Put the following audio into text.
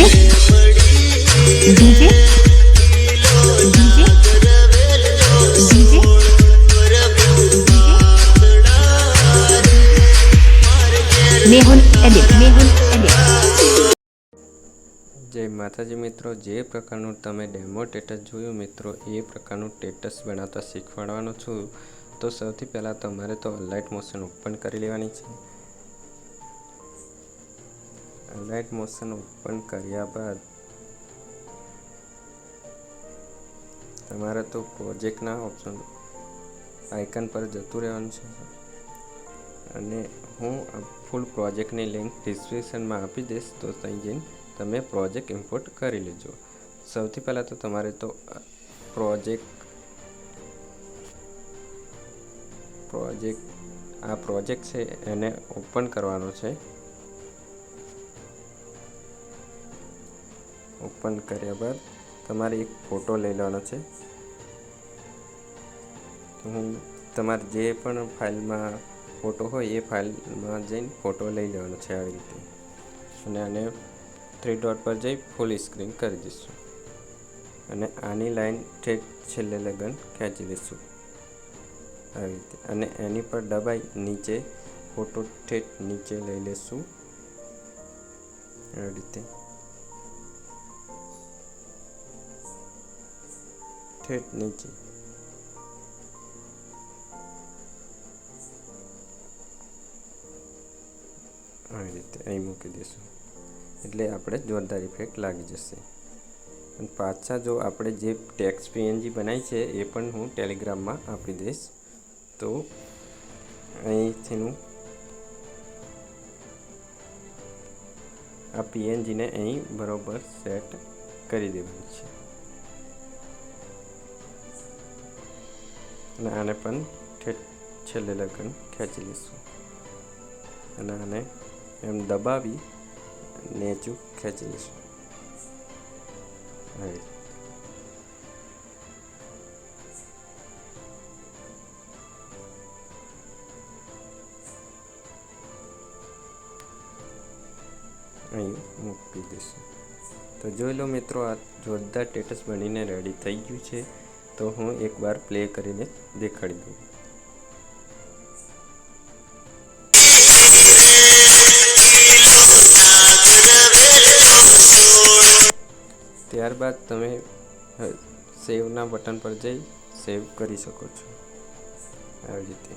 DJ DJ DJ DJ Mehul edit जय माताजी मित्रों, जे प्रकारનું તમે ડેમો ટેટસ જોયું મિત્રો, એ પ્રકારનું ટેટસ બનાવતા શીખવાડવાનો છું। તો સૌથી પહેલાં તમારે તો અલાઇટ મોશન ઓપન કરી લેવાની છે। અલાઇટ મોશન ઓપન કર્યા બાદ તમારે તો પ્રોજેક્ટના ઓપ્શન આઇકન પર જતું રહેવાનું છે અને હું ફૂલ પ્રોજેક્ટની લિંક ડિસ્ક્રિપ્શનમાં આપી દઈશ, તો ત્યાં જઈને તમે પ્રોજેક્ટ ઇમ્પોર્ટ કરી લેજો। સૌથી પહેલાં તો તમારે તો પ્રોજેક્ટ છે એને ઓપન કરવાનો છે। ઓપન કર્યા બાદ તમારે એક ફોટો લઈ લેવાનો છે। હું તમારે જે પણ ફાઇલમાં ફોટો હોય એ ફાઇલમાં જઈને ફોટો લઈ લેવાનો છે આવી રીતે, અને આને 3 ડોટ પર જઈ ફૂલ સ્ક્રીન કરી દઈશું અને આની લાઈન ઠેઠ છેલ્લે લગન ખેંચી દઈશું આવી રીતે, અને એની પર દબાઈ નીચે ફોટો ઠેઠ નીચે લઈ લઈશું આવી રીતે, ઠેઠ નીચે આવી રીતે અહીં મૂકી દઈશું, એટલે આપણે જોરદાર ઇફેક્ટ લાગી જશે। અને પાછા જો આપણે જે ટેક્સ્ટ પીએનજી બનાવી છે એ પણ હું ટેલિગ્રામમાં આપી દઈશ, તો અહીંથી આ પીએનજીને અહીં બરોબર સેટ કરી દેવાનું છે અને આને પણ છેલ્લે લગન ખેંચી લઈશું અને આને એમ દબાવી નીચું ખેંચી લઈશું અહીં મૂકી દઈશું। તો જોઈ લો મિત્રો, આ જોરદાર ટેટસ બનીને રેડી થઈ ગયું છે। તો હું એકવાર પ્લે કરીને દેખાડી દઉં। ત્યારબાદ તમે સેવના બટન પર જઈ સેવ કરી શકો છો આવી રીતે।